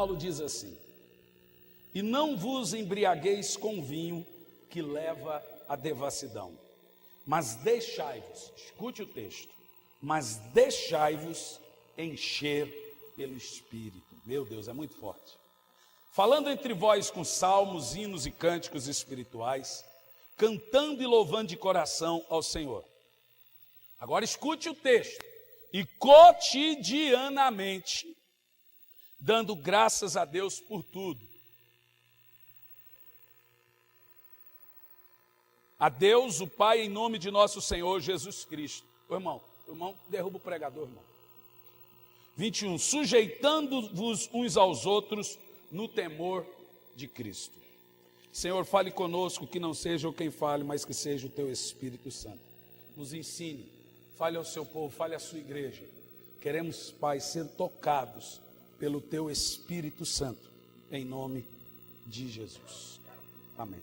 Paulo diz assim: e não vos embriagueis com vinho que leva à devassidão, mas deixai-vos, escute o texto, mas deixai-vos encher pelo Espírito. Meu Deus, é muito forte. Falando entre vós com salmos, hinos e cânticos espirituais, cantando e louvando de coração ao Senhor. Agora escute o texto. E cotidianamente, dando graças a Deus por tudo. A Deus, o Pai, em nome de nosso Senhor Jesus Cristo. Ô, irmão, derruba o pregador, irmão. 21. Sujeitando-vos uns aos outros no temor de Cristo. Senhor, fale conosco, que não seja eu quem fale, mas que seja o teu Espírito Santo. Nos ensine, fale ao seu povo, fale à sua igreja. Queremos, Pai, ser tocados pelo teu Espírito Santo, em nome de Jesus. Amém.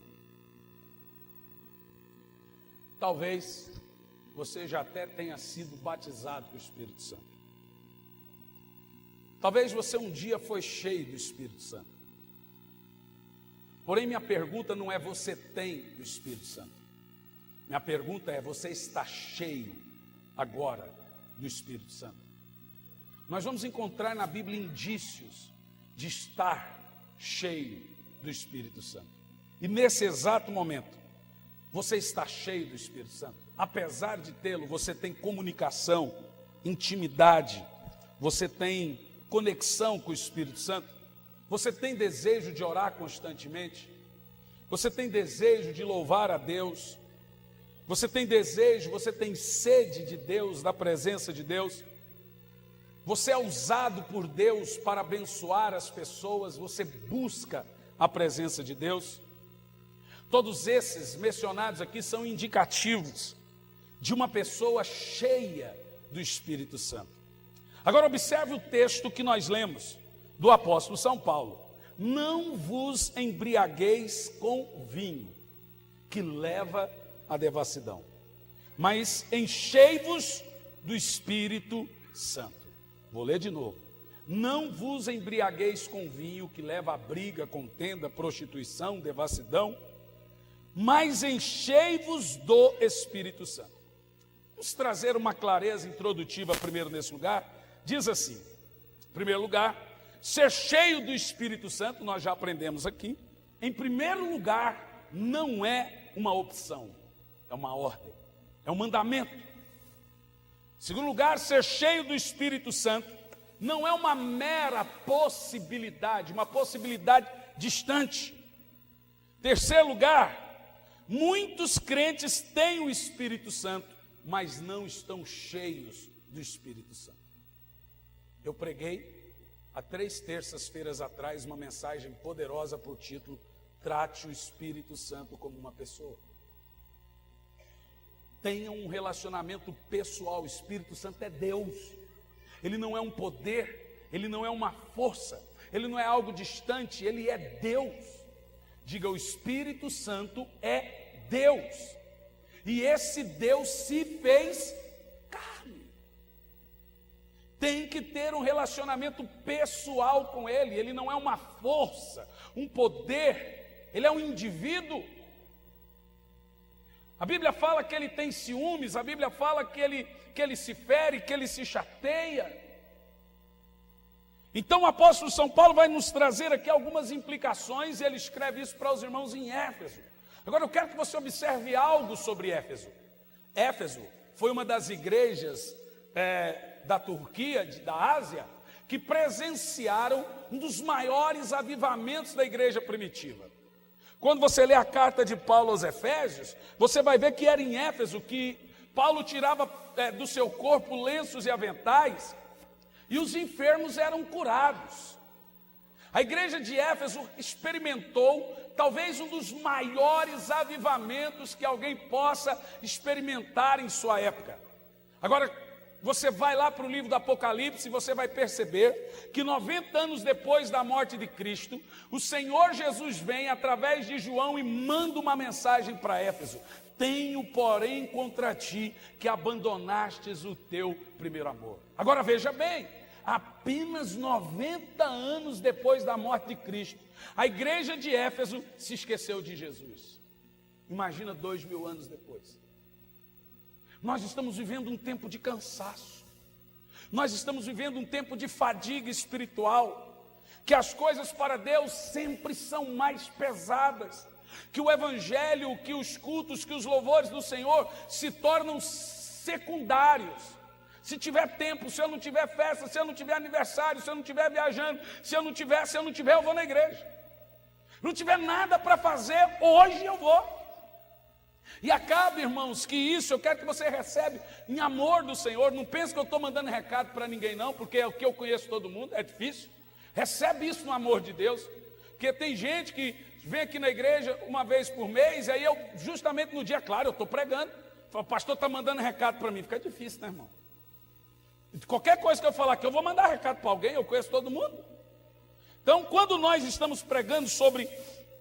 Talvez você já até tenha sido batizado com o Espírito Santo. Talvez você um dia foi cheio do Espírito Santo. Porém, minha pergunta não é você tem o Espírito Santo. Minha pergunta é, você está cheio agora do Espírito Santo? Nós vamos encontrar na Bíblia indícios de estar cheio do Espírito Santo. E nesse exato momento, você está cheio do Espírito Santo. Apesar de tê-lo, você tem comunicação, intimidade, você tem conexão com o Espírito Santo, você tem desejo de orar constantemente, você tem desejo de louvar a Deus, você tem desejo, você tem sede de Deus, da presença de Deus, você é usado por Deus para abençoar as pessoas, você busca a presença de Deus. Todos esses mencionados aqui são indicativos de uma pessoa cheia do Espírito Santo. Agora observe o texto que nós lemos do apóstolo São Paulo. Não vos embriagueis com vinho, que leva à devassidão, mas enchei-vos do Espírito Santo. Vou ler de novo. Não vos embriagueis com vinho, que leva a briga, contenda, prostituição, devassidão, mas enchei-vos do Espírito Santo. Vamos trazer uma clareza introdutiva primeiro nesse lugar. Diz assim, em primeiro lugar, ser cheio do Espírito Santo, nós já aprendemos aqui. Em primeiro lugar, não é uma opção, é uma ordem, é um mandamento. Em segundo lugar, ser cheio do Espírito Santo não é uma mera possibilidade, uma possibilidade distante. Em terceiro lugar, muitos crentes têm o Espírito Santo, mas não estão cheios do Espírito Santo. Eu preguei há 3 terças-feiras atrás uma mensagem poderosa por título: trate o Espírito Santo como uma pessoa. Tenha um relacionamento pessoal. O Espírito Santo é Deus. Ele não é um poder, ele não é uma força, ele não é algo distante, ele é Deus. Diga: o Espírito Santo é Deus. E esse Deus se fez carne. Tem que ter um relacionamento pessoal com Ele. Ele não é uma força, um poder, Ele é um indivíduo. A Bíblia fala que Ele tem ciúmes, a Bíblia fala que ele se fere, que Ele se chateia. Então o apóstolo São Paulo vai nos trazer aqui algumas implicações, e ele escreve isso para os irmãos em Éfeso. Agora eu quero que você observe algo sobre Éfeso. Éfeso foi uma das igrejas da Turquia, da Ásia, que presenciaram um dos maiores avivamentos da igreja primitiva. Quando você lê a carta de Paulo aos Efésios, você vai ver que era em Éfeso que Paulo tirava do seu corpo lenços e aventais, e os enfermos eram curados. A igreja de Éfeso experimentou talvez um dos maiores avivamentos que alguém possa experimentar em sua época. Agora, você vai lá para o livro do Apocalipse e você vai perceber que 90 anos depois da morte de Cristo, o Senhor Jesus vem através de João e manda uma mensagem para Éfeso: tenho, porém, contra ti que abandonastes o teu primeiro amor. Agora veja bem, apenas 90 anos depois da morte de Cristo, a igreja de Éfeso se esqueceu de Jesus. Imagina 2000 anos depois. Nós estamos vivendo um tempo de cansaço. Nós estamos vivendo um tempo de fadiga espiritual, que as coisas para Deus sempre são mais pesadas, que o evangelho, que os cultos, que os louvores do Senhor se tornam secundários. Se tiver tempo, se eu não tiver festa, se eu não tiver aniversário, se eu não tiver viajando, se eu não tiver, eu vou na igreja. Não tiver nada para fazer, hoje eu vou. E acaba, irmãos, que isso eu quero que você recebe em amor do Senhor. Não pense que eu estou mandando recado para ninguém não, porque é o que eu conheço todo mundo, é difícil. Recebe isso no amor de Deus, porque tem gente que vem aqui na igreja uma vez por mês, e aí eu, justamente no dia, claro, eu estou pregando, o pastor está mandando recado para mim, fica difícil, né, irmão? Qualquer coisa que eu falar aqui, eu vou mandar recado para alguém, eu conheço todo mundo. Então, quando nós estamos pregando sobre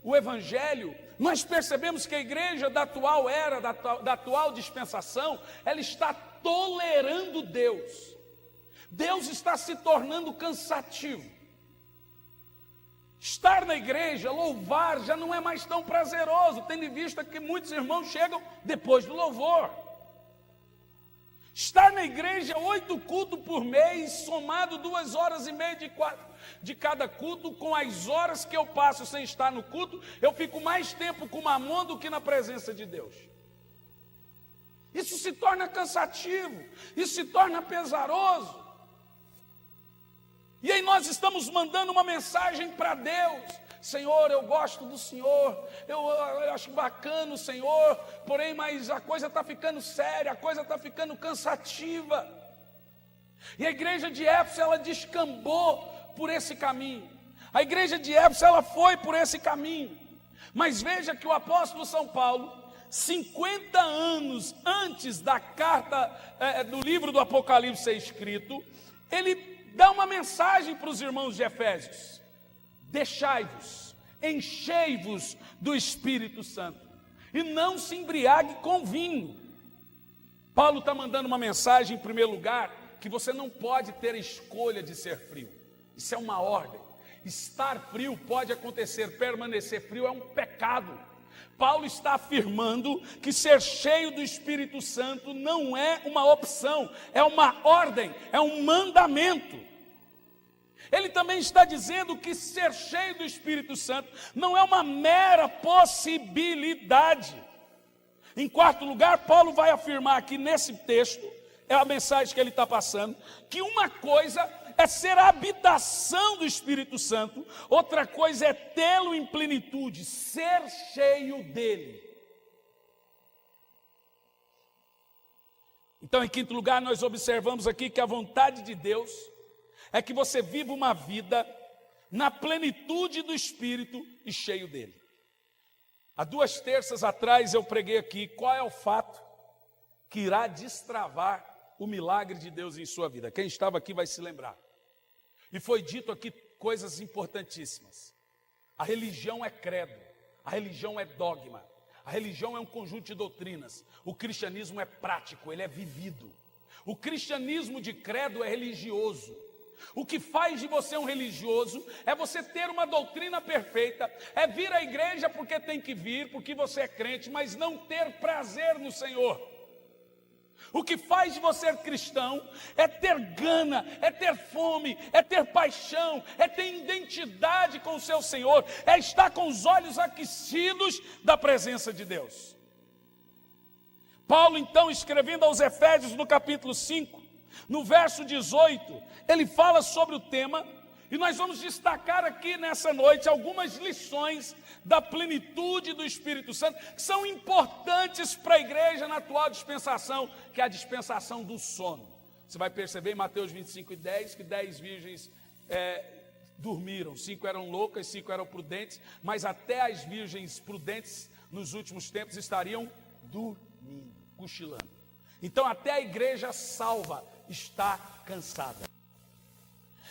o evangelho, nós percebemos que a igreja da atual era, da atual dispensação, ela está tolerando Deus. Deus está se tornando cansativo. Estar na igreja, louvar, já não é mais tão prazeroso, tendo em vista que muitos irmãos chegam depois do louvor. Estar na igreja 8 cultos por mês, somado 2h30 de cada culto, com as horas que eu passo sem estar no culto, eu fico mais tempo com Mamon do que na presença de Deus. Isso se torna cansativo, isso se torna pesaroso. E aí nós estamos mandando uma mensagem para Deus: Senhor, eu gosto do Senhor, eu acho bacana o Senhor, porém, mas a coisa está ficando séria, a coisa está ficando cansativa. E a igreja de Éfeso, ela descambou por esse caminho. A igreja de Éfeso, ela foi por esse caminho. Mas veja que o apóstolo São Paulo, 50 anos antes da carta, do livro do Apocalipse ser escrito, ele dá uma mensagem para os irmãos de Efésios: deixai-vos, enchei-vos do Espírito Santo, e não se embriague com vinho. Paulo está mandando uma mensagem, em primeiro lugar, que você não pode ter a escolha de ser frio. Isso é uma ordem. Estar frio pode acontecer, permanecer frio é um pecado. Paulo está afirmando que ser cheio do Espírito Santo não é uma opção, é uma ordem, é um mandamento. Ele também está dizendo que ser cheio do Espírito Santo não é uma mera possibilidade. Em quarto lugar, Paulo vai afirmar aqui nesse texto, é a mensagem que ele está passando, que uma coisa é ser a habitação do Espírito Santo, outra coisa é tê-lo em plenitude, ser cheio dele. Então, em quinto lugar, nós observamos aqui que a vontade de Deus é que você viva uma vida na plenitude do Espírito e cheio dele. Há 2 terças atrás eu preguei aqui qual é o fato que irá destravar o milagre de Deus em sua vida. Quem estava aqui vai se lembrar. E foi dito aqui coisas importantíssimas. A religião é credo, a religião é dogma, a religião é um conjunto de doutrinas. O cristianismo é prático, ele é vivido. O cristianismo de credo é religioso. O que faz de você um religioso é você ter uma doutrina perfeita, é vir à igreja porque tem que vir, porque você é crente, mas não ter prazer no Senhor. O que faz de você cristão é ter gana, é ter fome, é ter paixão, é ter identidade com o seu Senhor, é estar com os olhos aquecidos da presença de Deus. Paulo, então, escrevendo aos Efésios no capítulo 5, no verso 18, ele fala sobre o tema, e nós vamos destacar aqui nessa noite algumas lições da plenitude do Espírito Santo, que são importantes para a igreja na atual dispensação, que é a dispensação do sono. Você vai perceber em Mateus 25:10 que 10 virgens dormiram, 5 eram loucas, 5 eram prudentes, mas até as virgens prudentes nos últimos tempos estariam dormindo, cochilando. Então até a igreja salva está cansada.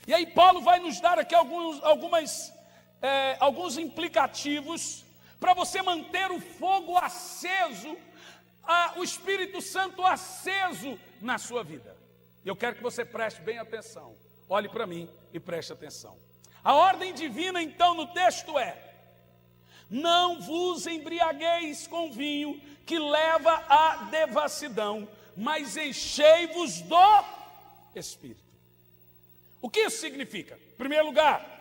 E aí Paulo vai nos dar aqui alguns implicativos para você manter o fogo aceso, o Espírito Santo aceso na sua vida. Eu quero que você preste bem atenção. Olhe para mim e preste atenção. A ordem divina, então, no texto é: não vos embriagueis com vinho que leva à devassidão, mas enchei-vos do Espírito. O que isso significa? Em primeiro lugar,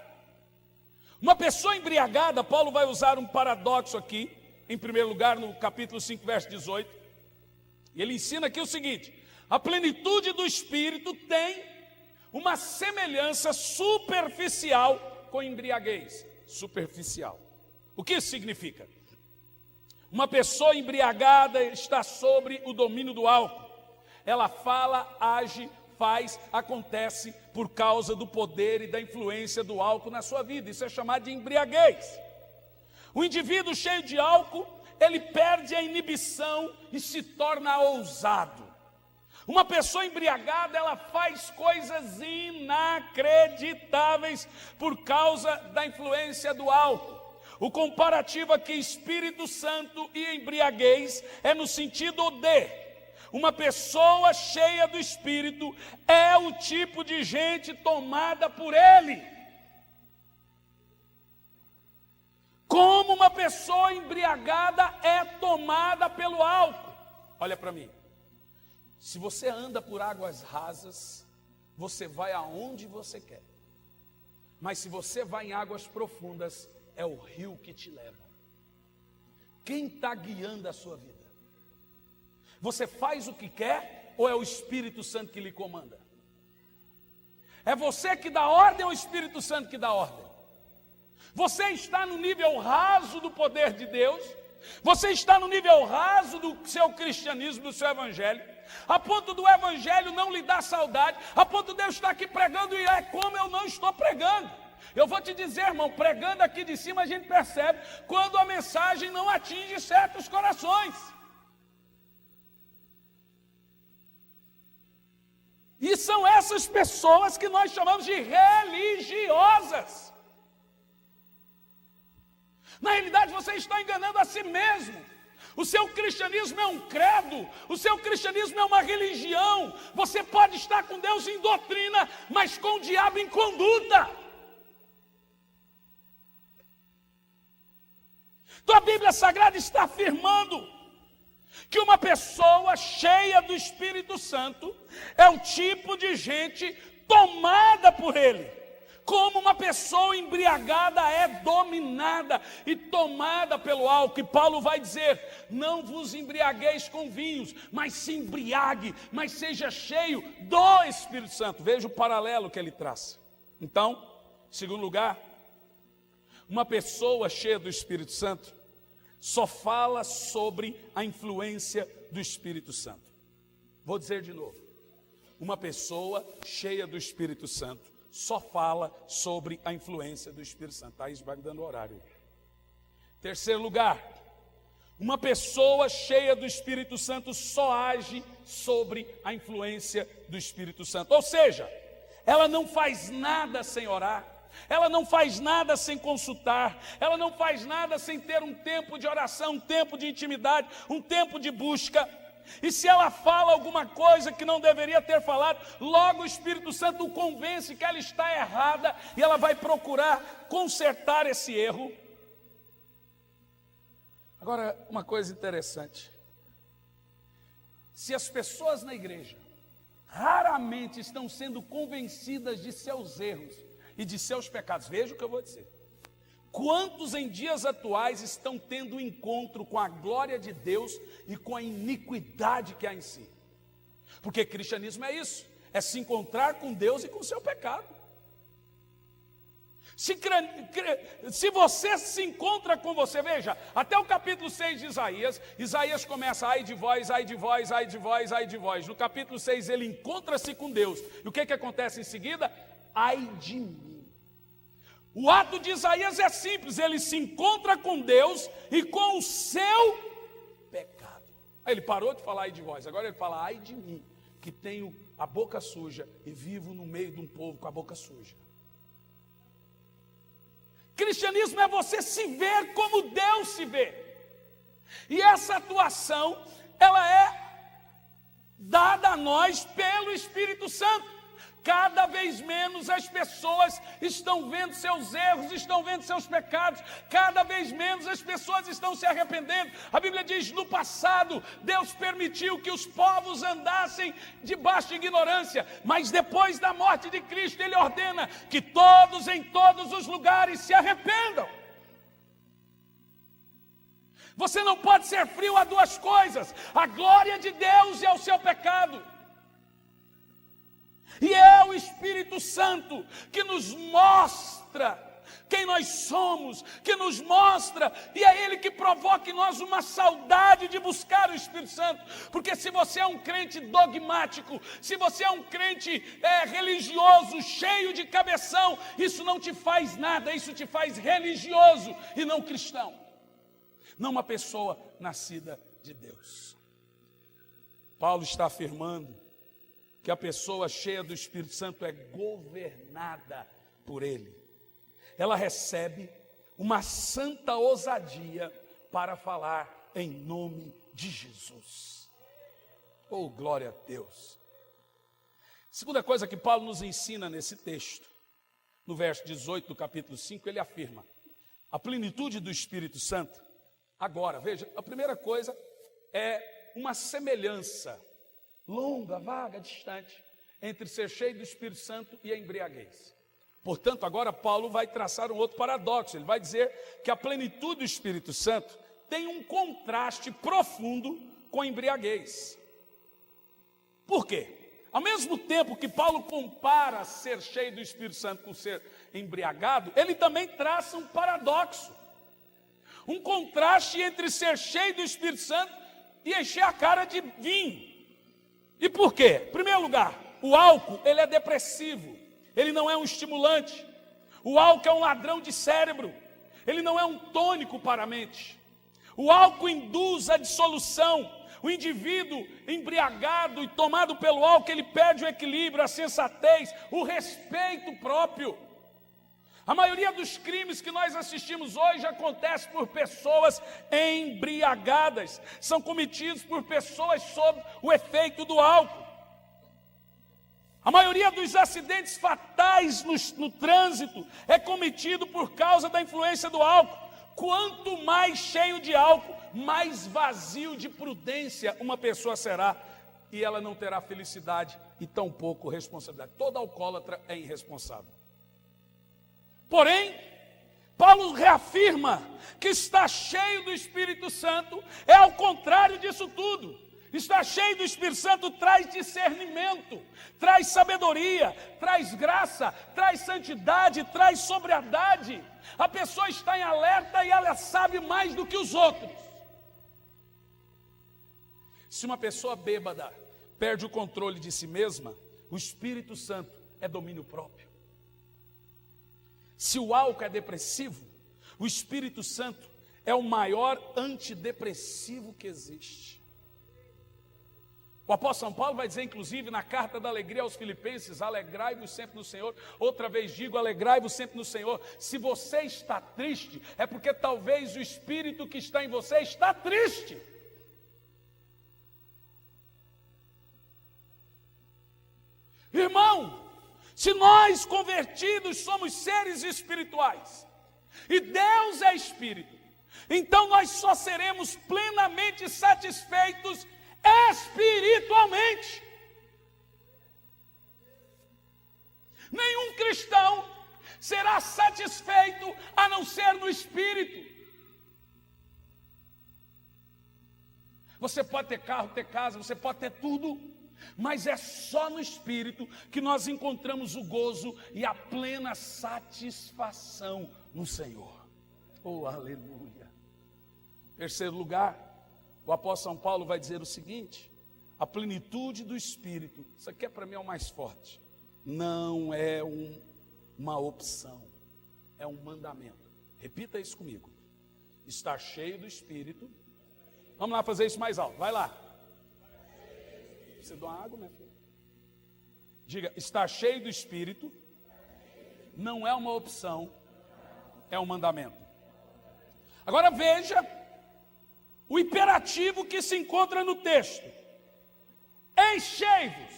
uma pessoa embriagada, Paulo vai usar um paradoxo aqui, em primeiro lugar, no capítulo 5, verso 18. E ele ensina aqui o seguinte: a plenitude do Espírito tem uma semelhança superficial com embriaguez. Superficial. O que isso significa? Uma pessoa embriagada está sobre o domínio do álcool. Ela fala, age, faz, acontece por causa do poder e da influência do álcool na sua vida. Isso é chamado de embriaguez. O indivíduo cheio de álcool, ele perde a inibição e se torna ousado. Uma pessoa embriagada, ela faz coisas inacreditáveis por causa da influência do álcool. O comparativo aqui, Espírito Santo e embriaguez, é no sentido de: uma pessoa cheia do Espírito é o tipo de gente tomada por ele. Como uma pessoa embriagada é tomada pelo álcool. Olha para mim. Se você anda por águas rasas, você vai aonde você quer. Mas se você vai em águas profundas, é o rio que te leva. Quem está guiando a sua vida? Você faz o que quer ou é o Espírito Santo que lhe comanda? É você que dá ordem ou é o Espírito Santo que dá ordem? Você está no nível raso do poder de Deus? Você está no nível raso do seu cristianismo, do seu evangelho? A ponto do evangelho não lhe dar saudade, a ponto de eu estar aqui pregando e é como eu não estou pregando. Eu vou te dizer, irmão, pregando aqui de cima a gente percebe quando a mensagem não atinge certos corações. E são essas pessoas que nós chamamos de religiosas. Na realidade, você está enganando a si mesmo. O seu cristianismo é um credo, o seu cristianismo é uma religião. Você pode estar com Deus em doutrina, mas com o diabo em conduta. Então a Bíblia Sagrada está afirmando que uma pessoa cheia do Espírito Santo é o tipo de gente tomada por ele. Como uma pessoa embriagada é dominada e tomada pelo álcool. E Paulo vai dizer: não vos embriagueis com vinhos, mas se embriague, mas seja cheio do Espírito Santo. Veja o paralelo que ele traz. Então, em segundo lugar, uma pessoa cheia do Espírito Santo só fala sobre a influência do Espírito Santo. Vou dizer de novo: uma pessoa cheia do Espírito Santo só fala sobre a influência do Espírito Santo. Aí vai me dando horário. Terceiro lugar, uma pessoa cheia do Espírito Santo só age sobre a influência do Espírito Santo. Ou seja, ela não faz nada sem orar, ela não faz nada sem consultar, ela não faz nada sem ter um tempo de oração, um tempo de intimidade, um tempo de busca. E se ela fala alguma coisa que não deveria ter falado, logo o Espírito Santo o convence que ela está errada e ela vai procurar consertar esse erro. Agora, uma coisa interessante: se as pessoas na igreja raramente estão sendo convencidas de seus erros e de seus pecados, veja o que eu vou dizer. Quantos em dias atuais estão tendo encontro com a glória de Deus e com a iniquidade que há em si? Porque cristianismo é isso, é se encontrar com Deus e com o seu pecado. Se você se encontra com você, veja, até o capítulo 6 de Isaías começa: ai de vós, ai de vós, ai de vós, ai de vós. No capítulo 6 ele encontra-se com Deus. E o que acontece em seguida? Ai de mim. O ato de Isaías é simples: ele se encontra com Deus e com o seu pecado. Aí ele parou de falar ai de vós, agora ele fala: ai de mim, que tenho a boca suja e vivo no meio de um povo com a boca suja. Cristianismo é você se ver como Deus se vê. E essa atuação, ela é dada a nós pelo Espírito Santo. Cada vez menos as pessoas estão vendo seus erros, estão vendo seus pecados. Cada vez menos as pessoas estão se arrependendo. A Bíblia diz: no passado, Deus permitiu que os povos andassem debaixo de ignorância, mas depois da morte de Cristo, Ele ordena que todos, em todos os lugares, se arrependam. Você não pode ser frio a duas coisas: a glória de Deus e ao seu pecado. E é o Espírito Santo que nos mostra quem nós somos, que nos mostra, e é Ele que provoca em nós uma saudade de buscar o Espírito Santo. Porque se você é um crente dogmático, se você é um crente religioso, cheio de cabeção, isso não te faz nada, isso te faz religioso e não cristão, não uma pessoa nascida de Deus. Paulo está afirmando que a pessoa cheia do Espírito Santo é governada por Ele. Ela recebe uma santa ousadia para falar em nome de Jesus. Oh, glória a Deus! Segunda coisa que Paulo nos ensina nesse texto, no verso 18 do capítulo 5, ele afirma a plenitude do Espírito Santo. Agora, veja, a primeira coisa é uma semelhança longa, vaga, distante, entre ser cheio do Espírito Santo e a embriaguez. Portanto, agora Paulo vai traçar um outro paradoxo. Ele vai dizer que a plenitude do Espírito Santo tem um contraste profundo com a embriaguez. Por quê? Ao mesmo tempo que Paulo compara ser cheio do Espírito Santo com ser embriagado, ele também traça um paradoxo, um contraste entre ser cheio do Espírito Santo e encher a cara de vinho. E por quê? Em primeiro lugar, o álcool, ele é depressivo, ele não é um estimulante. O álcool é um ladrão de cérebro, ele não é um tônico para a mente. O álcool induz a dissolução. O indivíduo embriagado e tomado pelo álcool, ele perde o equilíbrio, a sensatez, o respeito próprio. A maioria dos crimes que nós assistimos hoje acontece por pessoas embriagadas, são cometidos por pessoas sob o efeito do álcool. A maioria dos acidentes fatais no trânsito é cometido por causa da influência do álcool. Quanto mais cheio de álcool, mais vazio de prudência uma pessoa será, e ela não terá felicidade e tampouco responsabilidade. Todo alcoólatra é irresponsável. Porém, Paulo reafirma que estar cheio do Espírito Santo é ao contrário disso tudo. Estar cheio do Espírito Santo traz discernimento, traz sabedoria, traz graça, traz santidade, traz sobriedade. A pessoa está em alerta e ela sabe mais do que os outros. Se uma pessoa bêbada perde o controle de si mesma, o Espírito Santo é domínio próprio. Se o álcool é depressivo, o Espírito Santo é o maior antidepressivo que existe. O apóstolo São Paulo vai dizer, inclusive, na carta da alegria aos Filipenses: alegrai-vos sempre no Senhor. Outra vez digo, alegrai-vos sempre no Senhor. Se você está triste, é porque talvez o Espírito que está em você está triste. Irmão, se nós convertidos somos seres espirituais, e Deus é Espírito, então nós só seremos plenamente satisfeitos espiritualmente. Nenhum cristão será satisfeito a não ser no Espírito. Você pode ter carro, ter casa, você pode ter tudo, mas é só no Espírito que nós encontramos o gozo e a plena satisfação no Senhor. Oh, aleluia! Terceiro lugar, o apóstolo São Paulo vai dizer o seguinte: a plenitude do Espírito, isso aqui para mim é o mais forte, não é uma opção, é um mandamento. Repita isso comigo: estar cheio do Espírito. Vamos lá fazer isso mais alto, vai lá. Você dá uma água, minha filha? Diga: estar cheio do Espírito não é uma opção, é um mandamento. Agora veja o imperativo que se encontra no texto: enchei-vos.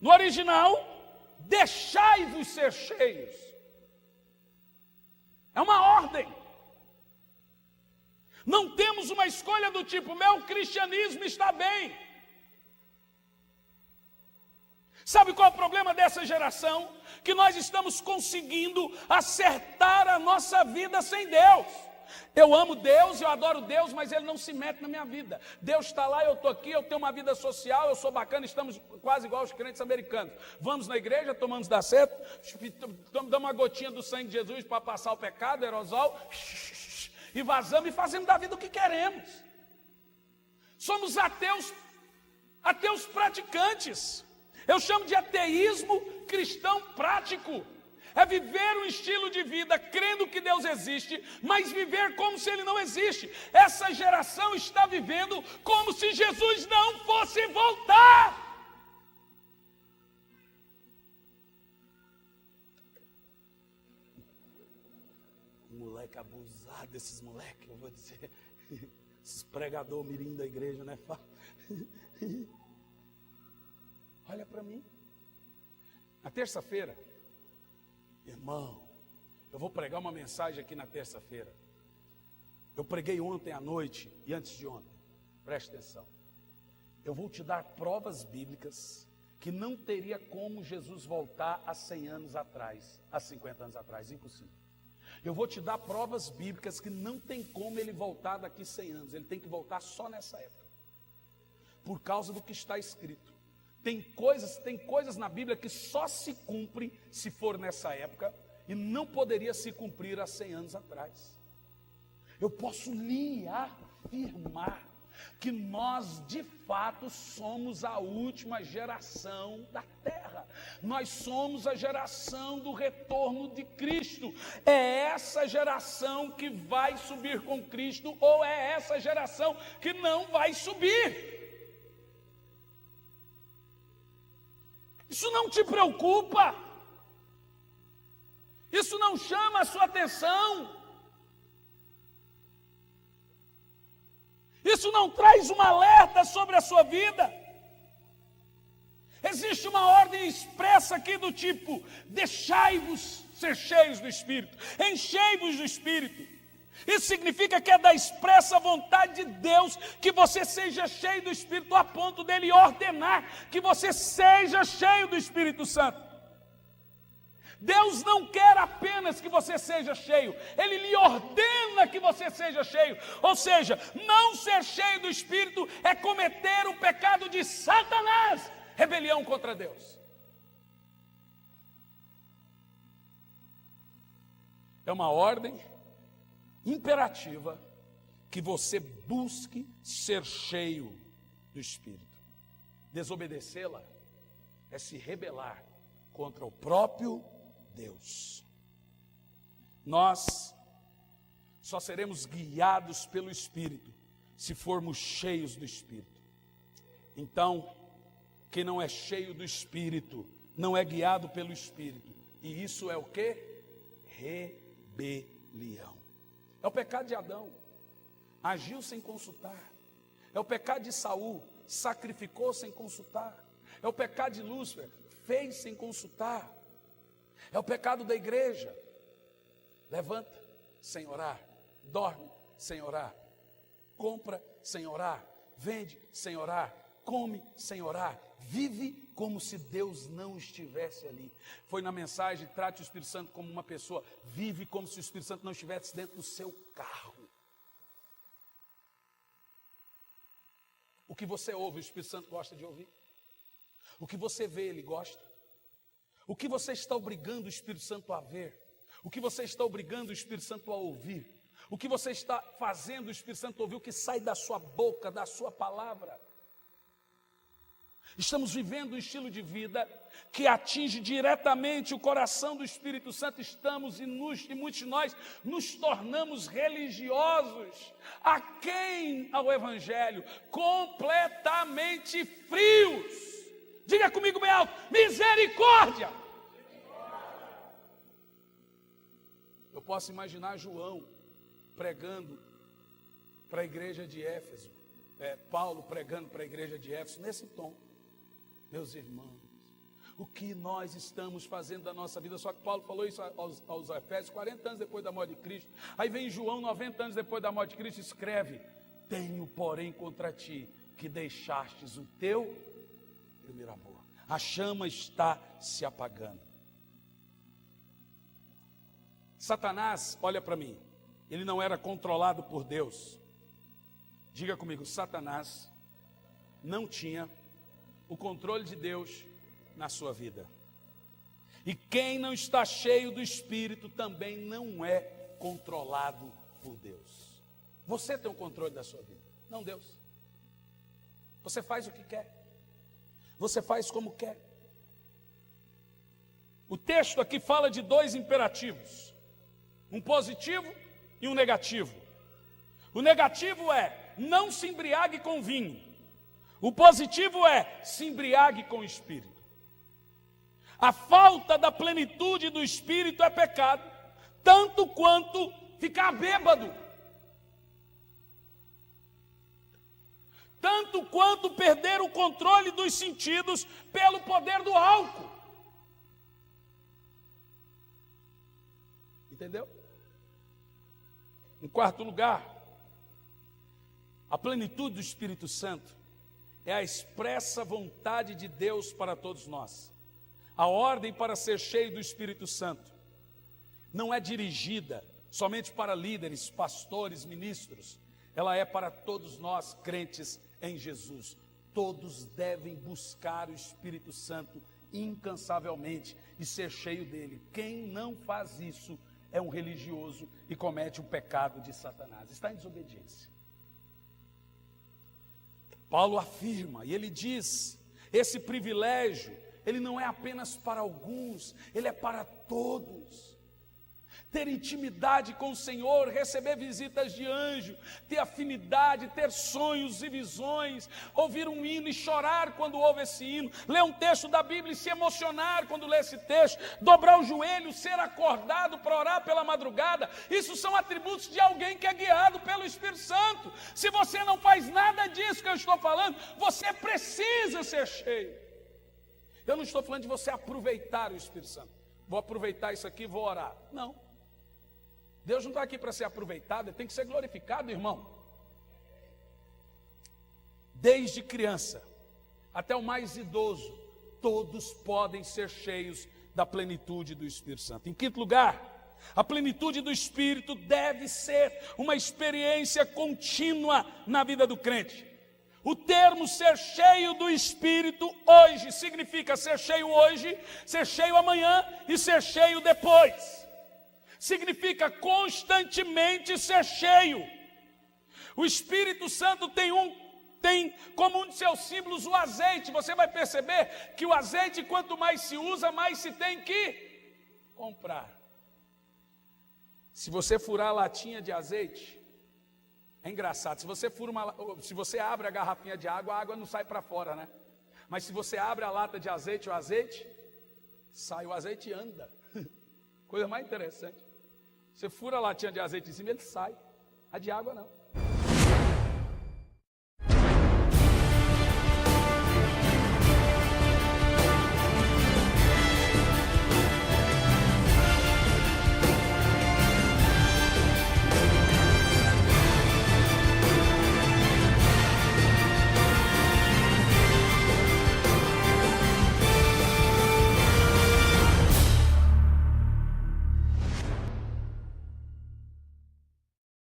No original, deixai-vos ser cheios. É uma ordem. Não temos uma escolha do tipo, meu cristianismo está bem. Sabe qual é o problema dessa geração? Que nós estamos conseguindo acertar a nossa vida sem Deus. Eu amo Deus, eu adoro Deus, mas Ele não se mete na minha vida. Deus está lá, eu estou aqui, eu tenho uma vida social, eu sou bacana, estamos quase igual aos crentes americanos. Vamos na igreja, tomamos da seta, damos uma gotinha do sangue de Jesus para passar o pecado, aerosol, e vazamos e fazemos da vida o que queremos. Somos ateus praticantes. Eu chamo de ateísmo cristão prático. É viver um estilo de vida crendo que Deus existe, mas viver como se Ele não existe. Essa geração está vivendo como se Jesus não fosse voltar. Moleque abusado, esses moleques, eu vou dizer. Esses pregador mirim da igreja, né? Olha para mim. Na terça-feira, irmão, eu vou pregar uma mensagem aqui na terça-feira. Eu preguei ontem à noite e antes de ontem. Preste atenção. Eu vou te dar provas bíblicas que não teria como Jesus voltar há 100 anos atrás, há 50 anos atrás, impossível. Eu vou te dar provas bíblicas que não tem como ele voltar daqui 100 anos. Ele tem que voltar só nessa época. Por causa do que está escrito. Tem coisas na Bíblia que só se cumpre se for nessa época e não poderia se cumprir há 100 anos atrás. Eu posso lhe afirmar que nós de fato somos a última geração da terra. Nós somos a geração do retorno de Cristo. É essa geração que vai subir com Cristo ou é essa geração que não vai subir? Isso não te preocupa? Isso não chama a sua atenção? Isso não traz um alerta sobre a sua vida? Existe uma ordem expressa aqui do tipo: deixai-vos ser cheios do Espírito, enchei-vos do Espírito. Isso significa que é da expressa vontade de Deus que você seja cheio do Espírito, a ponto dele ordenar que você seja cheio do Espírito Santo. Deus não quer apenas que você seja cheio, Ele lhe ordena que você seja cheio. Ou seja, não ser cheio do Espírito é cometer o pecado de Satanás, rebelião contra Deus. É uma ordem imperativa que você busque ser cheio do Espírito. Desobedecê-la é se rebelar contra o próprio Deus. Nós só seremos guiados pelo Espírito se formos cheios do Espírito. Então, quem não é cheio do Espírito não é guiado pelo Espírito. E isso é o quê? Rebelião. É o pecado de Adão, agiu sem consultar. É o pecado de Saul, sacrificou sem consultar. É o pecado de Lúcifer, fez sem consultar. É o pecado da igreja, levanta sem orar, dorme sem orar, compra sem orar, vende sem orar, come sem orar, vive como se Deus não estivesse ali. Foi na mensagem: trate o Espírito Santo como uma pessoa. Vive como se o Espírito Santo não estivesse dentro do seu carro. O que você ouve, o Espírito Santo gosta de ouvir. O que você vê, ele gosta. O que você está obrigando o Espírito Santo a ver? O que você está obrigando o Espírito Santo a ouvir? O que você está fazendo o Espírito Santo ouvir? O que sai da sua boca, da sua palavra? Estamos vivendo um estilo de vida que atinge diretamente o coração do Espírito Santo. E muitos de nós nos tornamos religiosos, aquém ao Evangelho, completamente frios. Diga comigo bem alto: misericórdia! Eu posso imaginar João pregando para a igreja de Éfeso, Paulo pregando para a igreja de Éfeso nesse tom. Meus irmãos, o que nós estamos fazendo da nossa vida. Só que Paulo falou isso aos Efésios 40 anos depois da morte de Cristo. Aí vem João 90 anos depois da morte de Cristo, escreve: tenho porém contra ti que deixastes o teu primeiro amor. A chama está se apagando. Satanás, olha para mim, ele não era controlado por Deus. Diga comigo, Satanás não tinha o controle de Deus na sua vida. E quem não está cheio do Espírito também não é controlado por Deus. Você tem o controle da sua vida, não Deus. Você faz o que quer. Você faz como quer. O texto aqui fala de dois imperativos, um positivo e um negativo. O negativo é: não se embriague com vinho. O positivo é: se embriague com o Espírito. A falta da plenitude do Espírito é pecado, tanto quanto ficar bêbado, tanto quanto perder o controle dos sentidos pelo poder do álcool. Entendeu? Em quarto lugar, a plenitude do Espírito Santo é a expressa vontade de Deus para todos nós. A ordem para ser cheio do Espírito Santo não é dirigida somente para líderes, pastores, ministros. Ela é para todos nós crentes em Jesus. Todos devem buscar o Espírito Santo incansavelmente e ser cheio dele. Quem não faz isso é um religioso e comete o pecado de Satanás. Está em desobediência. Paulo afirma, e ele diz, esse privilégio, ele não é apenas para alguns, ele é para todos. Ter intimidade com o Senhor, receber visitas de anjo, ter afinidade, ter sonhos e visões, ouvir um hino e chorar quando ouve esse hino, ler um texto da Bíblia e se emocionar quando lê esse texto, dobrar o joelho, ser acordado para orar pela madrugada, isso são atributos de alguém que é guiado pelo Espírito Santo. Se você não faz nada disso que eu estou falando, você precisa ser cheio. Eu não estou falando de você aproveitar o Espírito Santo. Vou aproveitar isso aqui e vou orar. Não. Deus não está aqui para ser aproveitado, ele tem que ser glorificado, irmão. Desde criança até o mais idoso, todos podem ser cheios da plenitude do Espírito Santo. Em quinto lugar, a plenitude do Espírito deve ser uma experiência contínua na vida do crente. O termo ser cheio do Espírito hoje significa ser cheio hoje, ser cheio amanhã e ser cheio depois. Significa constantemente ser cheio. O Espírito Santo tem como um de seus símbolos o azeite. Você vai perceber que o azeite, quanto mais se usa, mais se tem que comprar. Se você furar a latinha de azeite, é engraçado, se você abre a garrafinha de água, a água não sai para fora, né? Mas se você abre a lata de azeite, o azeite sai, o azeite anda. Coisa mais interessante. Você fura a latinha de azeite em cima, ele sai. A de água não.